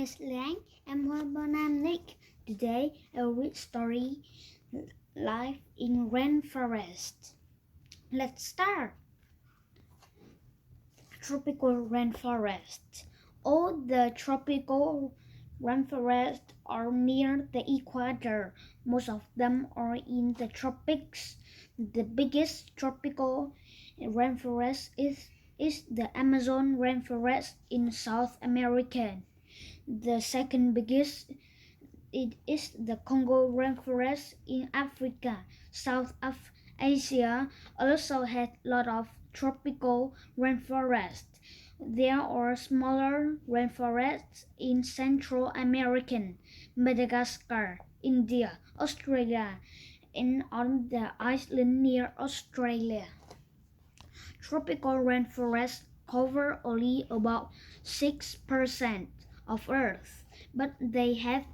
is Liang and I'm Nick. Today I'll read story Life in Rainforest. Let's start. Tropical rainforest. All the tropical rainforests are near the equator. Most of them are in the tropics. The biggest tropical rainforest is the Amazon rainforest in South America. The second biggest is the Congo rainforest in Africa. South of Asia also has a lot of tropical rainforests. There are smaller rainforests in Central America, Madagascar, India, Australia, and on the island near Australia. Tropical rainforests cover only about 6% of Earth, but they have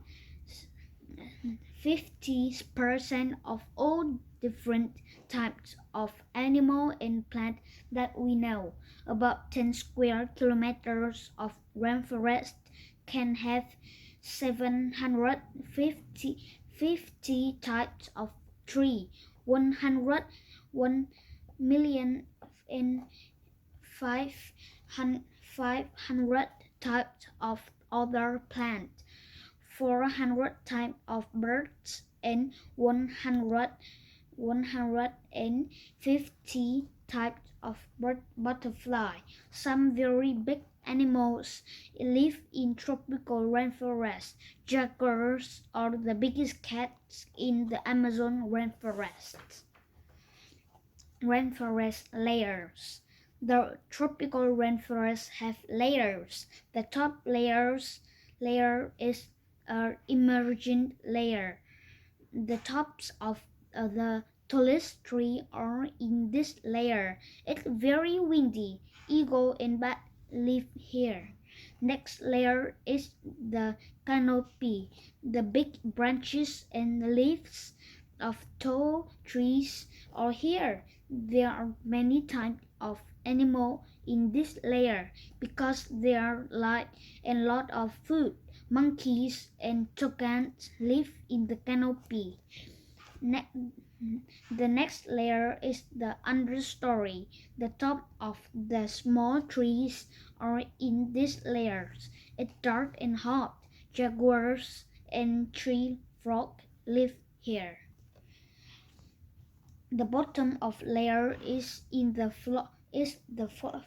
50% of all different types of animal and plant that we know. About 10 square kilometers of rainforest can have 750 types of tree, 101 million and 500 types of other plants, 400 types of birds, and 150 types of butterfly. Some very big animals live in tropical rainforests. Jaguars are the biggest cats in the Amazon rainforest. Rainforest layers. The tropical rainforests have layers. The top layer is an emergent layer. The tops of the tallest tree are in this layer. It's very windy. Eagle and bat live here. Next layer is the canopy. The big branches and leaves of tall trees are here. There are many types of animals in this layer because they are like a lot of food. Monkeys and toucans live in the canopy. The next layer is the understory. The top of the small trees are in these layers. It's dark and hot. Jaguars and tree frog live here. The bottom of layer is in the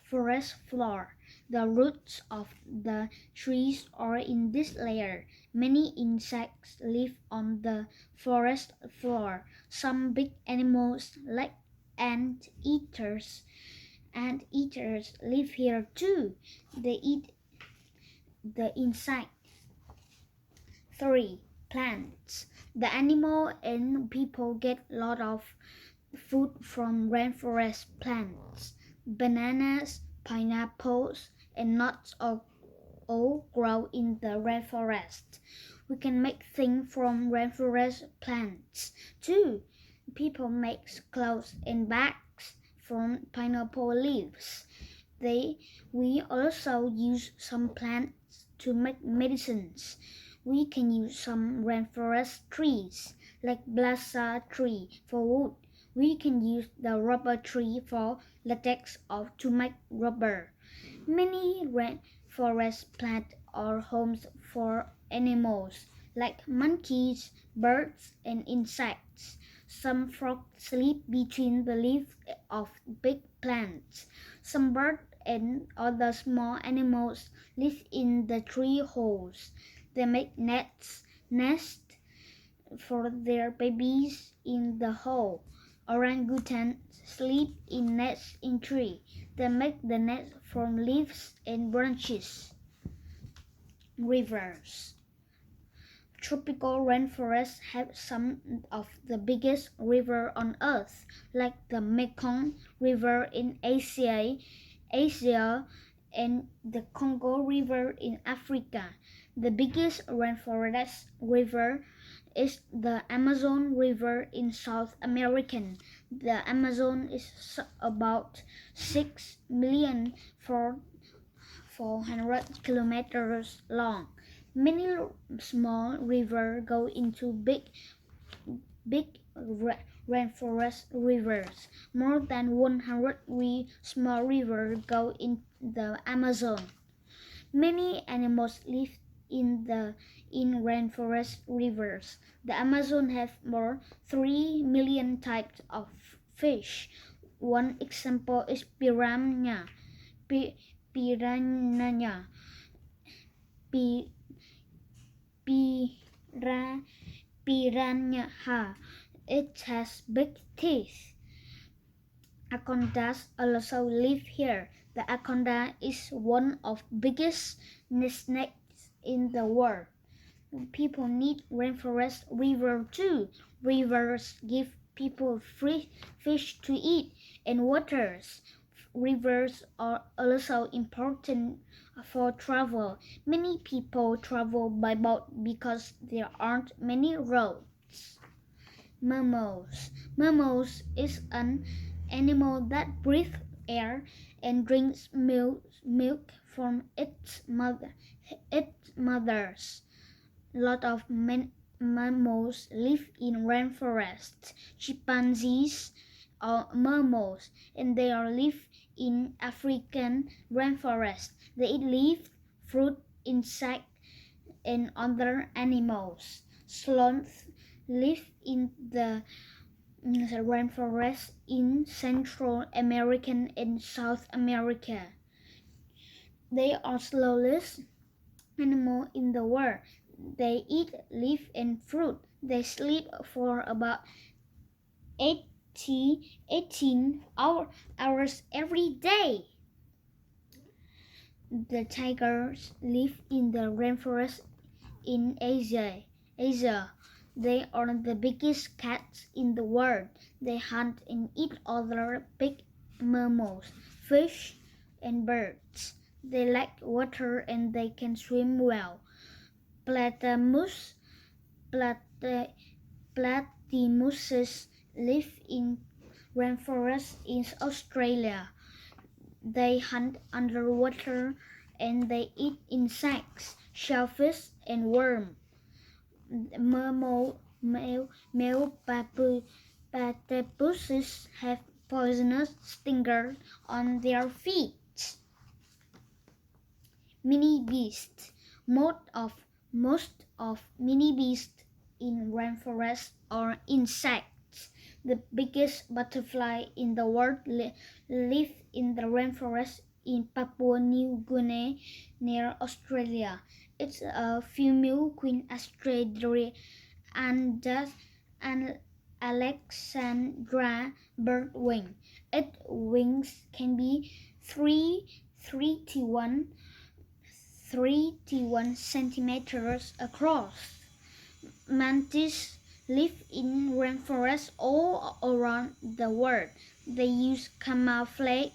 forest floor. The roots of the trees are in this layer. Many insects live on the forest floor. Some big animals like anteaters live here too. They eat the insect. 3. Plants. The animal and people get a lot of food from rainforest plants. Bananas, pineapples, and nuts all grow in the rainforest. We can make things from rainforest plants too. People make clothes and bags from pineapple leaves. We also use some plants to make medicines. We can use some rainforest trees, like balsam tree for wood. We can use the rubber tree for latex or to make rubber. Many rainforest plants are homes for animals like monkeys, birds, and insects. Some frogs sleep between the leaves of big plants. Some birds and other small animals live in the tree holes. They make nests for their babies in the hole. Orangutans sleep in nests in trees. They make the nest from leaves and branches. Rivers. Tropical rainforests have some of the biggest rivers on Earth, like the Mekong River in Asia and the Congo River in Africa. The biggest rainforest river is the Amazon River in South America. The Amazon is about 6,400,000 kilometers long. Many small rivers go into big rainforest rivers. More than 100 small rivers go in the Amazon. Many animals live in rainforest rivers. The Amazon has more 3 million types of fish. One example is piranha. Piranha. Pi, pira, piranha. It has big teeth. Anacondas also live here. The anaconda is one of the biggest snakes in the world. People need rainforest river too. Rivers give people free fish to eat and waters. Rivers are also important for travel. Many people travel by boat because there aren't many roads. Mammals. Mammals is an animal that breathes air and drinks milk from its mothers. A lot of mammals live in rainforests. Chimpanzees are mammals and they live in African rainforest. They eat leaves, fruit, insects, and other animals. Sloths live in the rainforest in Central America and South America. They are slowest animal in the world. They eat leaf and fruit. They sleep for about 18 hours every day. The tigers live in the rainforest in Asia. They are the biggest cats in the world. They hunt and eat other big mammals, fish, and birds. They like water and they can swim well. Platypus Platypuses live in rainforests in Australia. They hunt underwater and they eat insects, shellfish, and worms. Male platypuses have poisonous stingers on their feet. Mini beasts. Most of mini beasts in rainforests are insects. The biggest butterfly in the world live in the rainforest in Papua New Guinea near Australia. It's a female Queen Astrea and Alexandra birdwing. Its wings can be 31 centimeters across. Mantis live in rainforests all around the world. They use camouflage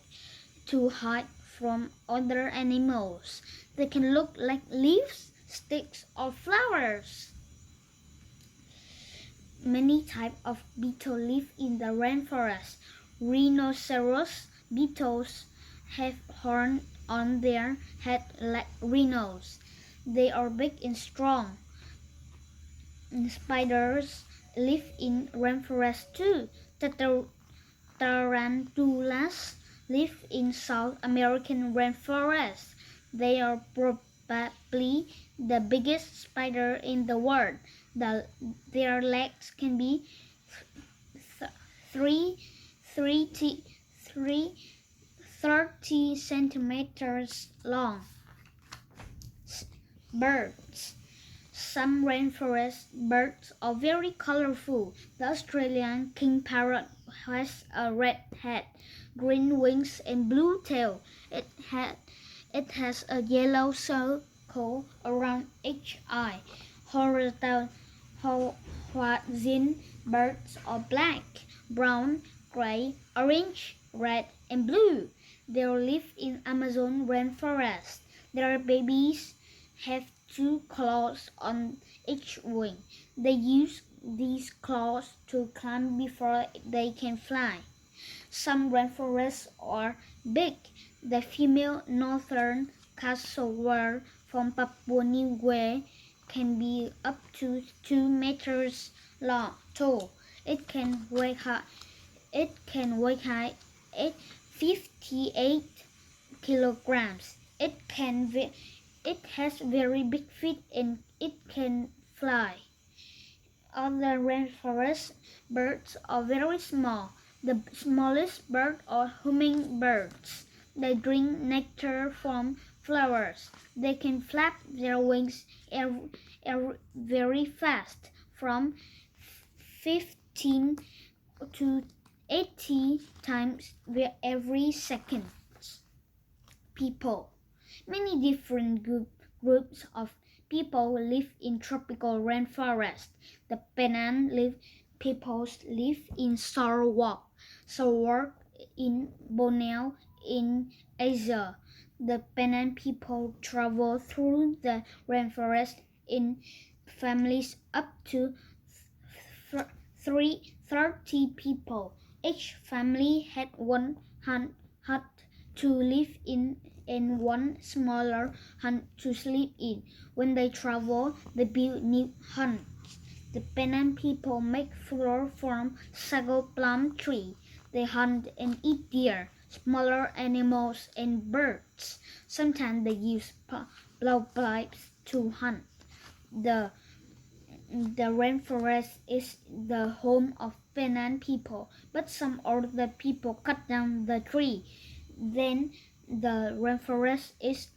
to hide from other animals. They can look like leaves, sticks, or flowers. Many types of beetles live in the rainforest. Rhinoceros beetles have horns on their head like rhinos. They are big and strong. Spiders live in rainforests too. Tarantulas live in South American rainforests. They are probably the biggest spider in the world. Their legs can be 30 centimeters long. Birds. Some rainforest birds are very colorful. The Australian king parrot has a red head, green wings, and blue tail. It has a yellow circle around each eye. Horizon birds are black, brown, gray, orange, red, and blue. They live in Amazon rainforest. Their babies have 2 claws on each wing. They use these claws to climb before they can fly. Some rainforests are big. The female northern cassowary from Papua New Guinea can be up to 2 meters long, tall. It can weigh high 58 kilograms. It has very big feet and it can fly. Other rainforest birds are very small. The smallest birds are hummingbirds. They drink nectar from flowers. They can flap their wings very fast, from 15 to 80 times every second. People. Many different groups of people live in tropical rainforest. The Penan peoples live in Sarawak in Borneo in Asia. The Penan people travel through the rainforest in families up to 30 people. Each family had one hut to live in and one smaller hut to sleep in. When they travel, they build new huts. The Penan people make flour from sago plum tree. They hunt and eat deer, smaller animals, and birds. Sometimes they use blowpipes to hunt. The rainforest is the home of Penan people, but some older people cut down the tree. Then the rainforest is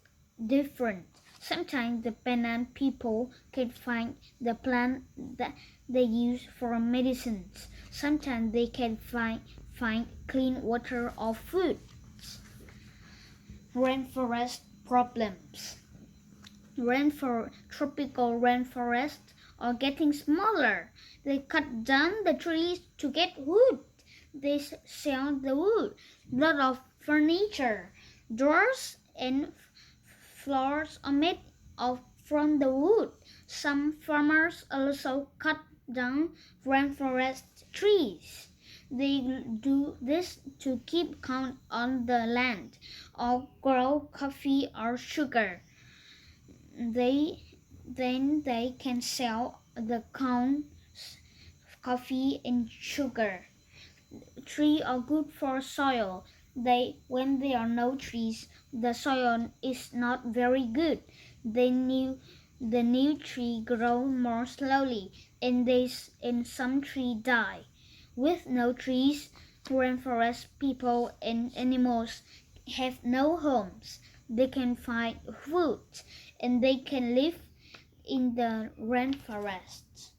different. Sometimes the Penan people can find the plant that they use for medicines. Sometimes they can find clean water or food. Rainforest problems. Tropical rainforests are getting smaller. They cut down the trees to get wood. They sell the wood. Lot of furniture, doors and floors are made from the wood. Some farmers also cut down rainforest trees. They do this to keep count on the land or grow coffee or sugar. Then they can sell the corn, coffee and sugar. Trees are good for soil. When there are no trees, the soil is not very good. The new tree grow more slowly, and some trees die. With no trees, rainforest people and animals have no homes. They can find food, and they can live in the rainforests.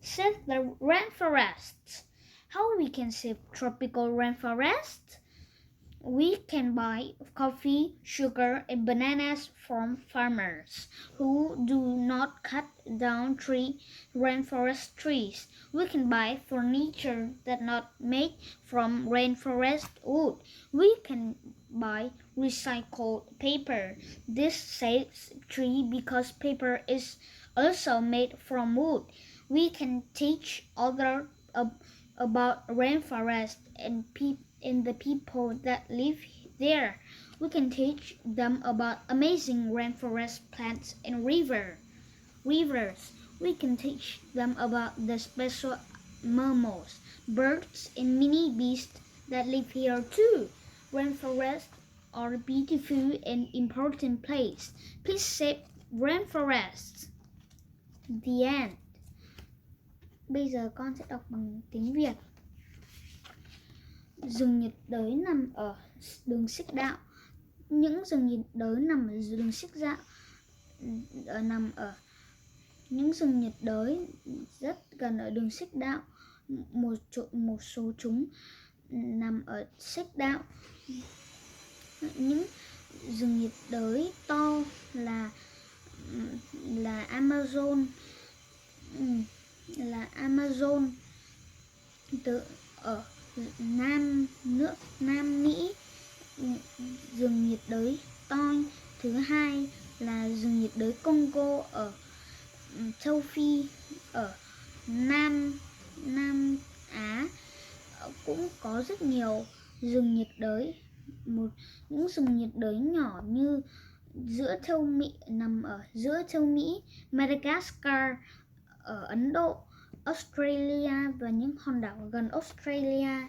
Save the rainforests. How we can save tropical rainforests? We can buy coffee, sugar, and bananas from farmers who do not cut down rainforest trees. We can buy furniture that not made from rainforest wood. We can buy recycled paper. This saves tree because paper is also made from wood. We can teach others about rainforest and the people that live there. We can teach them about amazing rainforest plants and rivers. We can teach them about the special mammals, birds, and many beasts that live here too. Rainforests are a beautiful and important place. Please save rainforests. The end. Bây giờ con sẽ đọc bằng tiếng Việt. Rừng nhiệt đới nằm ở đường xích đạo. Những rừng nhiệt đới nằm ở đường xích đạo những rừng nhiệt đới rất gần ở đường xích đạo. Một số chúng nằm ở xích đạo. Những rừng nhiệt đới to là Amazon ở Nam Mỹ. Rừng nhiệt đới to thứ hai là rừng nhiệt đới Congo ở châu Phi. Ở Nam Á cũng có rất nhiều rừng nhiệt đới. Những rừng nhiệt đới nhỏ như nằm ở giữa châu Mỹ, Madagascar ở Ấn Độ, Australia và những hòn đảo gần Australia.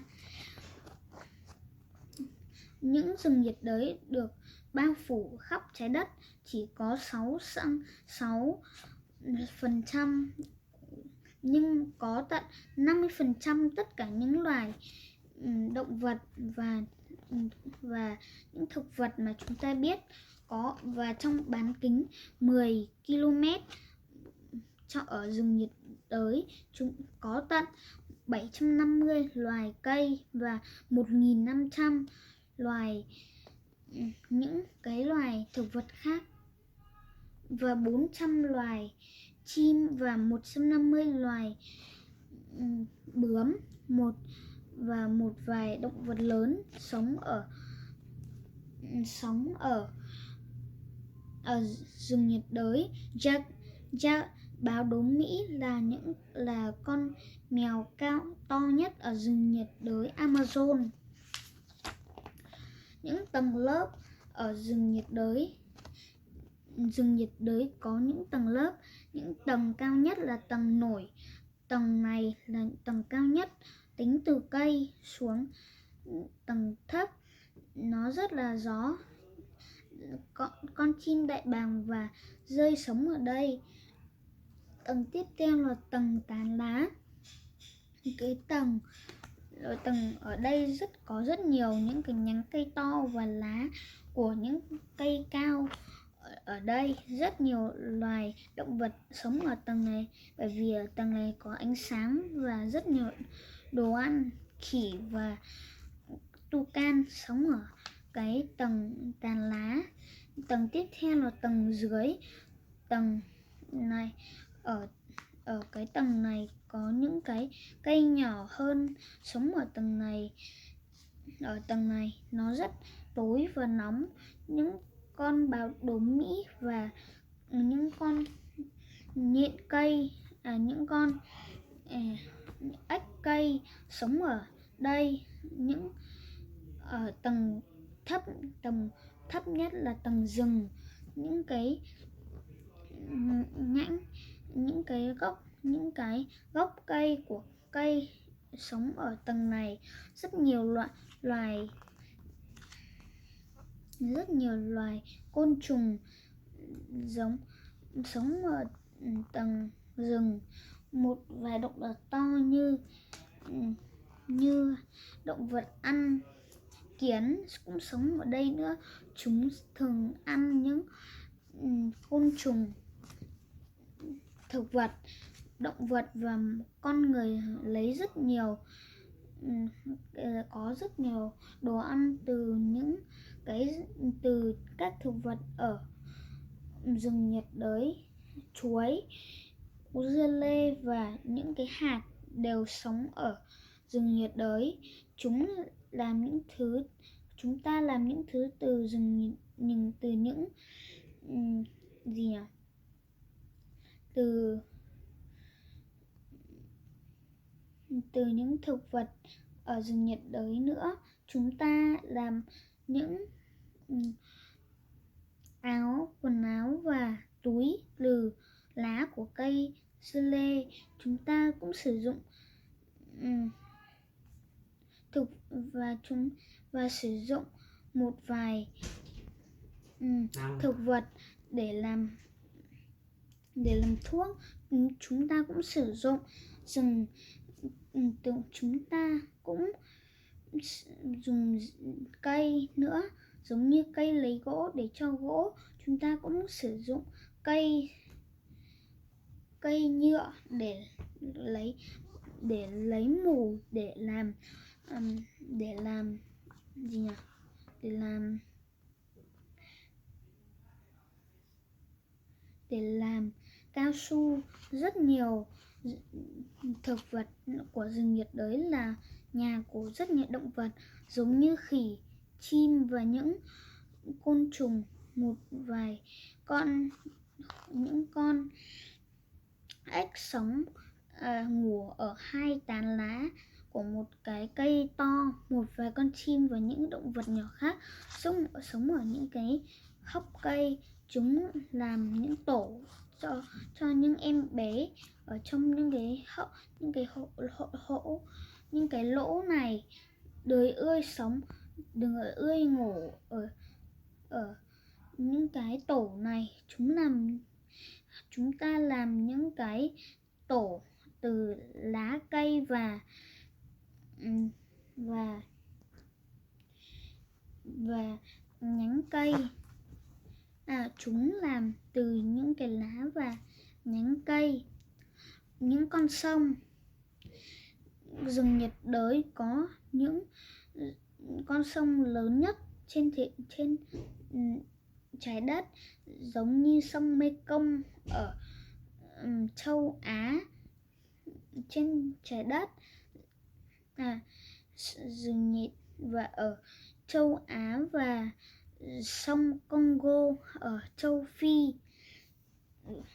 Những rừng nhiệt đới được bao phủ khắp trái đất, chỉ có 6% nhưng có tận 50% tất cả những loài động vật và những thực vật mà chúng ta biết có. Và trong bán kính 10 km ở rừng nhiệt đới, chúng có tận 750 loài cây và 1.500 những cái loài thực vật khác, và 400 loài chim và 150 loài bướm, và một vài động vật lớn sống ở rừng nhiệt đới. Báo đốm Mỹ là con mèo to nhất ở rừng nhiệt đới Amazon. Những tầng lớp ở rừng nhiệt đới có những tầng lớp. Những tầng cao nhất là tầng nổi. Tầng này là tầng cao nhất tính từ cây xuống. Tầng thấp nó rất là gió. Con chim đại bàng và dơi sống ở đây. Tầng tiếp theo là tầng tán lá. Cái tầng ở đây có rất nhiều những cái nhánh cây to và lá của những cây cao. Ở đây rất nhiều loài động vật sống ở tầng này, bởi vì ở tầng này có ánh sáng và rất nhiều đồ ăn. Khỉ và toucan sống ở cái tầng tàn lá. Tầng tiếp theo là tầng dưới. Tầng này ở cái tầng này có những cái cây nhỏ hơn sống ở tầng này. Ở tầng này nó rất tối và nóng. Những con báo đốm Mỹ và những con nhện cây, những con ếch cây sống ở đây. Ở tầng thấp nhất là tầng rừng. Những cái gốc cây của cây sống ở tầng này. Rất nhiều loài côn trùng sống ở tầng rừng. Một vài động vật to như động vật ăn kiến cũng sống ở đây nữa. Chúng thường ăn những côn trùng, thực vật, động vật và con người lấy có rất nhiều đồ ăn từ các thực vật ở rừng nhiệt đới. Chuối, dưa lê và những cái hạt đều sống ở rừng nhiệt đới. Chúng ta làm những thứ từ những thực vật ở rừng nhiệt đới nữa. Chúng ta làm những quần áo và túi từ lá của cây dưa lê. Chúng ta cũng sử dụng sử dụng một vài thực vật để làm thuốc. Chúng ta cũng sử dụng chúng ta cũng dùng cây nữa, giống như cây lấy gỗ để cho gỗ. Chúng ta cũng sử dụng cây nhựa để lấy mủ để làm cao su. Rất nhiều thực vật của rừng nhiệt đới là nhà của rất nhiều động vật, giống như khỉ, chim và những côn trùng. Một vài những con ếch sống ngủ ở hai tán lá của một cái cây to. Một vài con chim và những động vật nhỏ khác sống ở những cái hốc cây. Chúng làm những tổ cho những em bé ở trong những cái lỗ này. Đời ươi ngủ ở những cái tổ này. Chúng ta làm những cái tổ từ lá cây và nhánh cây. Chúng làm từ những cái lá và nhánh cây. Những con sông rừng nhiệt đới có những con sông lớn nhất trên trái đất, giống như sông Mekong ở châu Á trên trái đất, rừng nhiệt và ở châu Á, và sông Congo ở châu Phi.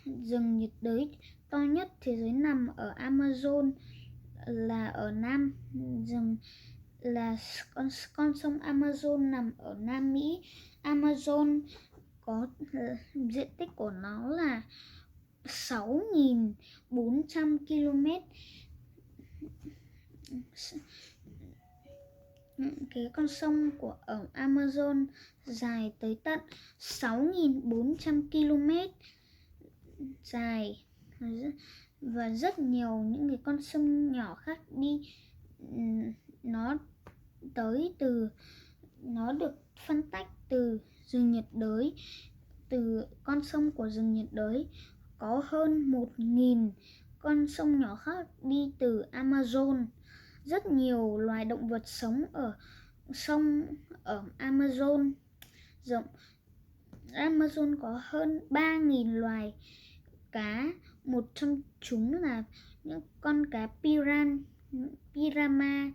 Rừng nhiệt đới to nhất thế giới nằm ở Amazon, là ở Nam rừng là con sông Amazon nằm ở Nam Mỹ. Amazon có diện tích của nó là 6.400 km. Cái con sông ở Amazon dài tới tận 6.400 km dài, và rất nhiều những cái con sông nhỏ khác đi. Nó được phân tách từ rừng nhiệt đới. Từ con sông của rừng nhiệt đới có hơn 1.000 con sông nhỏ khác đi từ Amazon. Rất nhiều loài động vật sống ở sông ở Amazon. Amazon có hơn 3.000 loài cá. Một trong chúng là những con cá pirama.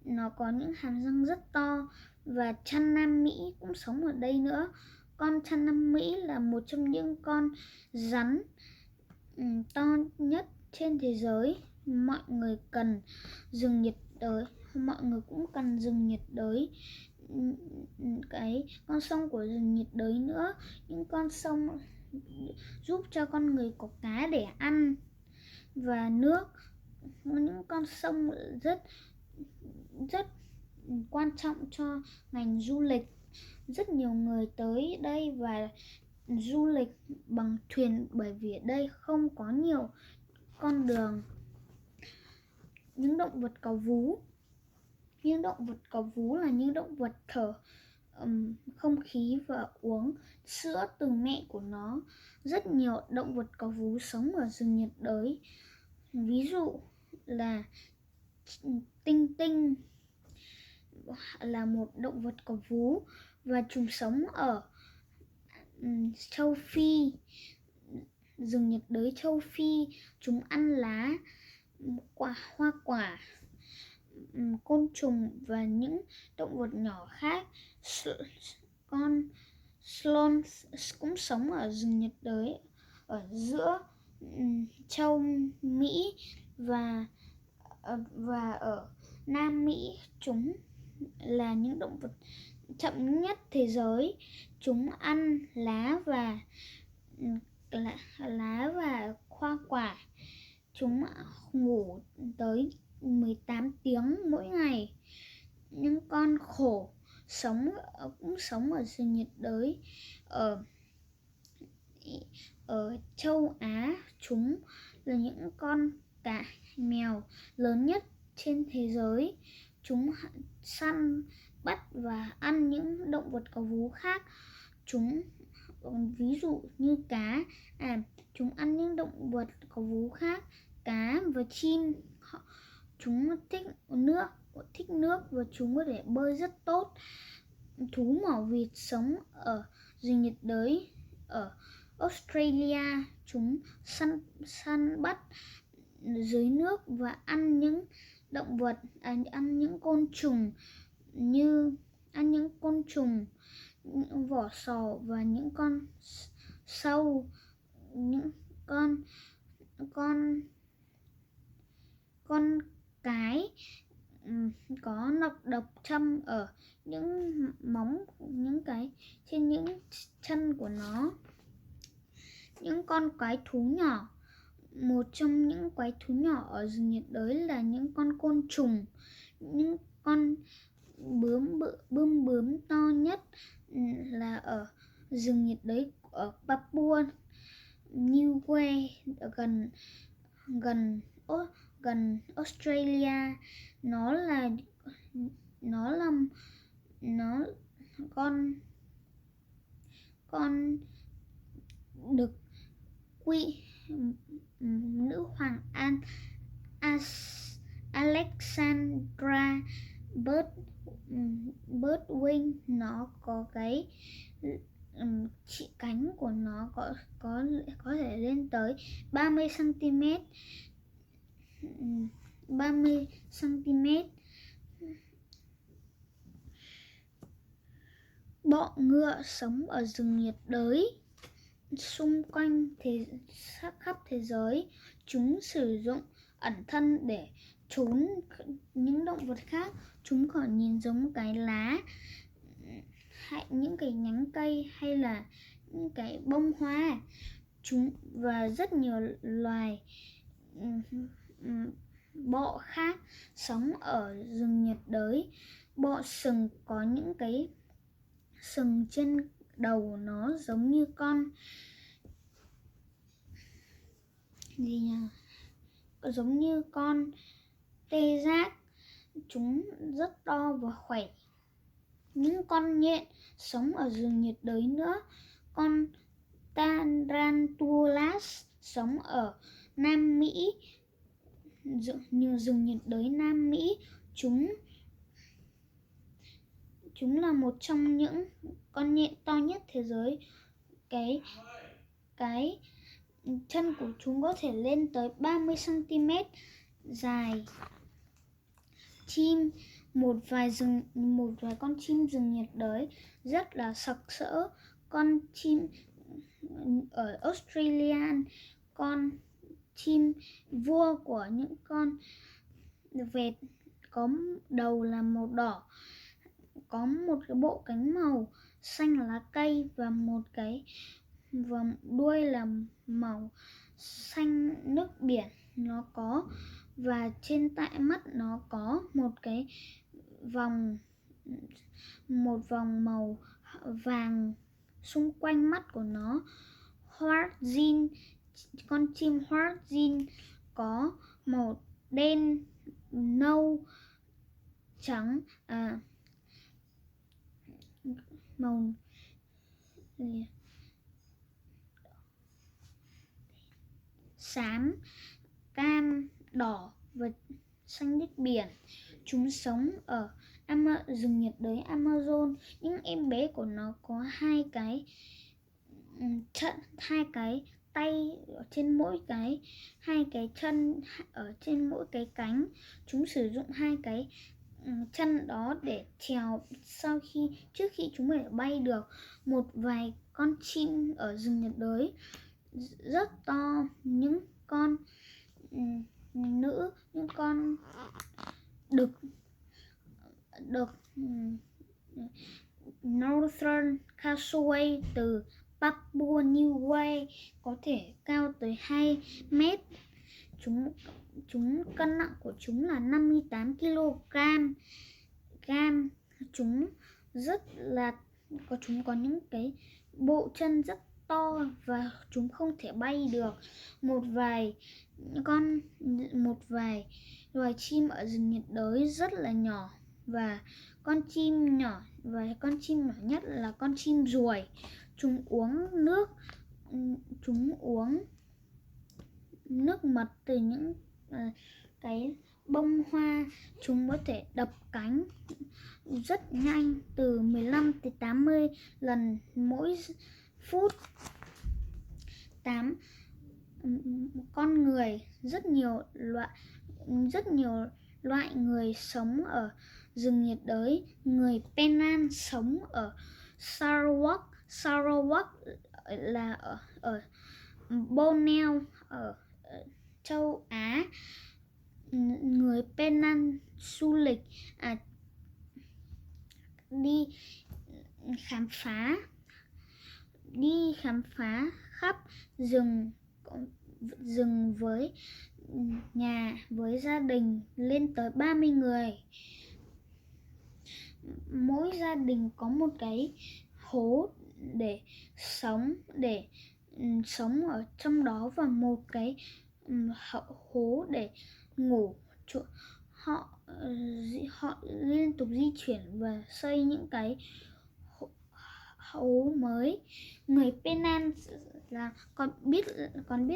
Nó có những hàm răng rất to. Và chăn Nam Mỹ cũng sống ở đây nữa. Con chăn Nam Mỹ là một trong những con rắn to nhất trên thế giới. Mọi người cũng cần rừng nhiệt đới. Cái con sông của rừng nhiệt đới nữa. Những con sông giúp cho con người có cá để ăn và nước. Những con sông rất quan trọng cho ngành du lịch. Rất nhiều người tới đây và du lịch bằng thuyền, bởi vì ở đây không có nhiều con đường. Những động vật có vú. Những động vật có vú là những động vật thở không khí và uống sữa từ mẹ của nó. Rất nhiều động vật có vú sống ở rừng nhiệt đới. Ví dụ là tinh tinh là một động vật có vú, và chúng sống ở châu Phi, rừng nhiệt đới châu Phi. Chúng ăn lá, hoa quả, côn trùng và những động vật nhỏ khác. Con sloth cũng sống ở rừng nhiệt đới ở giữa châu Mỹ và ở Nam Mỹ. Chúng là những động vật chậm nhất thế giới. Chúng ăn lá và hoa quả. Chúng ngủ tới 18 tiếng mỗi ngày. Những con hổ cũng sống ở rừng nhiệt đới ở châu Á. Chúng là những con cá mèo lớn nhất trên thế giới. Chúng săn bắt và ăn những động vật có vú khác. Ví dụ như cá. Chúng ăn những động vật có vú khác. Cá và chim. Chúng thích nước và chúng có thể bơi rất tốt. Thú mỏ vịt sống ở rừng nhiệt đới ở Australia. Chúng săn bắt dưới nước và ăn những động vật, ăn những côn trùng, những vỏ sò và những con sâu. Những con cái có nọc độc châm ở những móng trên những chân của nó. Những con quái thú nhỏ. Một trong những quái thú nhỏ ở rừng nhiệt đới là những con côn trùng. Những con bướm to nhất là ở rừng nhiệt đới ở Papua New Guinea, gần Australia. Nó con được nữ hoàng Alexandra Birdwing. Nó có cái cánh của nó có thể lên tới 30 cm. Bọ ngựa sống ở rừng nhiệt đới xung quanh khắp thế giới. Chúng sử dụng ẩn thân để trốn những động vật khác. Chúng có nhìn giống cái lá, hay những cái nhánh cây, hay là những cái bông hoa. Và rất nhiều loài bọ khác sống ở rừng nhiệt đới. Bọ sừng có những cái sừng trên đầu nó giống như con giống như con tê giác. Chúng rất to và khỏe. Những con nhện sống ở rừng nhiệt đới nữa. Con tarantulas sống ở Nam Mỹ, rừng nhiệt đới Nam Mỹ. Chúng là một trong những con nhện to nhất thế giới. Cái chân của chúng có thể lên tới 30 cm dài. Một vài con chim rừng nhiệt đới rất là sặc sỡ. Con chim ở Australia, con chim vua của những con vẹt có đầu là màu đỏ, có một cái bộ cánh màu xanh lá cây và đuôi là màu xanh nước biển nó có. Và trên tại mắt nó có một vòng màu vàng xung quanh mắt của nó. Con chim Huartzin có màu đen, nâu, trắng, màu xám, cam, đỏ và xanh nước biển. Chúng sống ở rừng nhiệt đới Amazon. Những em bé của nó có hai cái tay ở trên mỗi hai cái chân ở trên mỗi cái cánh. Chúng sử dụng hai cái chân đó để trèo trước khi chúng phải bay được. Một vài con chim ở rừng nhiệt đới rất to. Những con những con đực Northern Cassowary từ Papua New Guinea có thể cao tới 2 mét. Cân nặng của chúng là 58 kg. Chúng có những cái bộ chân rất to và chúng không thể bay được. Một vài loài chim ở rừng nhiệt đới rất là nhỏ, và con chim nhỏ nhất là con chim ruồi. Chúng uống nước mật từ những cái bông hoa. Chúng có thể đập cánh rất nhanh, từ 15 tới 80 lần mỗi phút. Con người, rất nhiều loại người sống ở rừng nhiệt đới. Người Penang sống ở Sarawak là ở Borneo ở châu Á. Người Penang du lịch khám phá đi khám phá khắp rừng với nhà với gia đình lên tới 30 người. Mỗi gia đình có một cái hố để sống ở trong đó và một cái hố để ngủ. Họ liên tục di chuyển và xây những cái hố mới. Người Penang là còn biết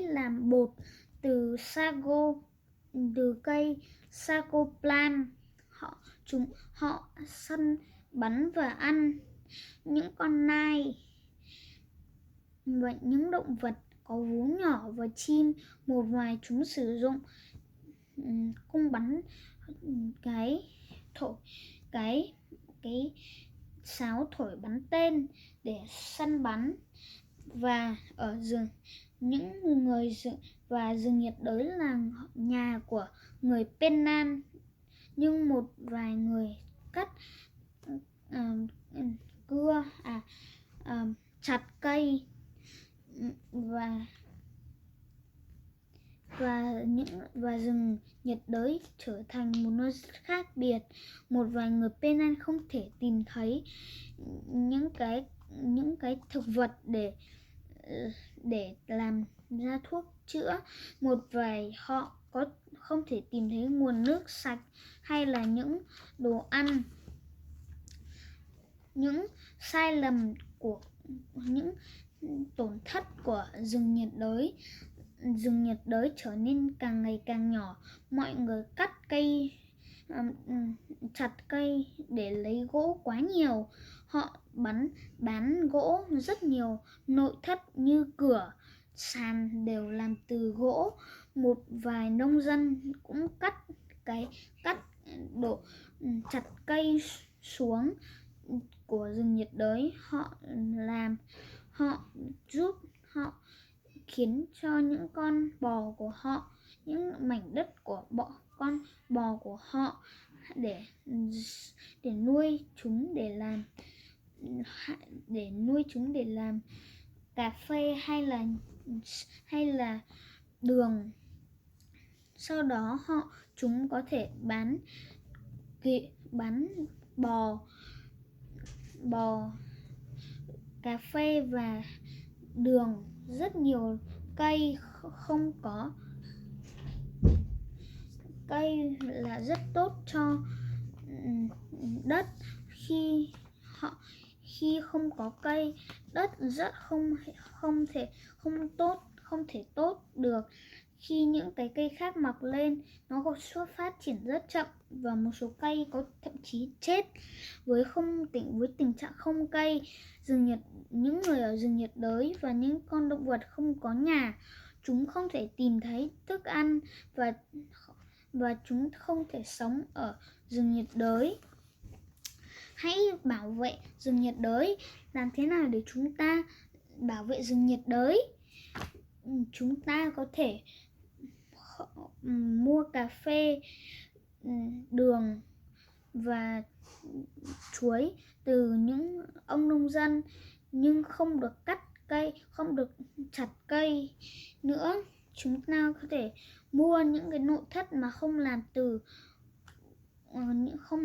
làm bột từ cây sago plant. Họ săn bắn và ăn những con nai và những động vật có vú nhỏ và chim. Một vài chúng sử dụng cung bắn cái sáo thổi bắn tên để săn bắn. Và ở rừng rừng nhiệt đới là nhà của người Penang, nhưng một vài người cắt chặt cây và rừng nhiệt đới trở thành một nơi rất khác biệt. Một vài người Penang không thể tìm thấy những cái thực vật để làm ra thuốc chữa. Một vài họ không thể tìm thấy nguồn nước sạch hay là những đồ ăn. Những sai lầm của những tổn thất của rừng nhiệt đới trở nên càng ngày càng nhỏ. Mọi người chặt cây để lấy gỗ quá nhiều. Họ bán gỗ rất nhiều. Nội thất như cửa, sàn đều làm từ gỗ. Một vài nông dân cũng chặt cây xuống của rừng nhiệt đới. Họ khiến cho những con bò của họ, những mảnh đất của con bò của họ để nuôi chúng để làm cà phê hay là đường. Sau đó chúng có thể bán bò, cà phê và đường. Rất nhiều cây là rất tốt cho đất. Khi không có cây, đất rất không thể tốt được. Khi những cái cây khác mọc lên, nó có sự phát triển rất chậm và một số cây có thậm chí chết với tình trạng không cây. Những người ở rừng nhiệt đới và những con động vật không có nhà, chúng không thể tìm thấy thức ăn và chúng không thể sống ở rừng nhiệt đới. Hãy bảo vệ rừng nhiệt đới. Làm thế nào để chúng ta bảo vệ rừng nhiệt đới? Chúng ta có thể mua cà phê, đường và chuối từ những ông nông dân, nhưng không được cắt cây, không được chặt cây nữa. Chúng ta có thể mua những cái nội thất mà không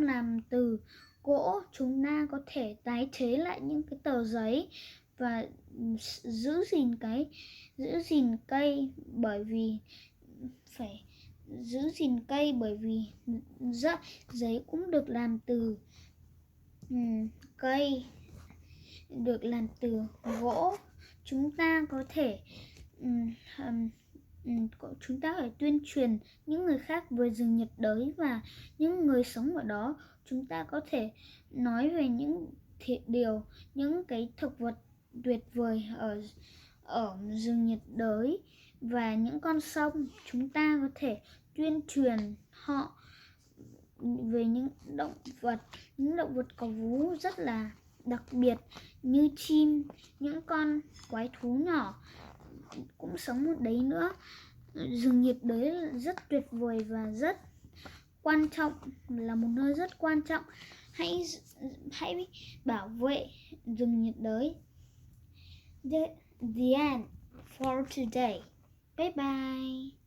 làm từ gỗ. Chúng ta có thể tái chế lại những cái tờ giấy và giữ gìn cây, bởi vì giấy cũng được làm từ cây, được làm từ gỗ. Chúng ta có thể tuyên truyền những người khác về rừng nhiệt đới và những người sống ở đó. Chúng ta có thể nói về những cái thực vật tuyệt vời ở rừng nhiệt đới và những con sông. Chúng ta có thể tuyên truyền họ về những động vật có vú rất là đặc biệt như chim, những con quái thú nhỏ cũng sống ở đấy nữa. Rừng nhiệt đới rất tuyệt vời và rất quan trọng, là một nơi rất quan trọng hãy hãy bảo vệ rừng nhiệt đới. The end for today. Bye bye.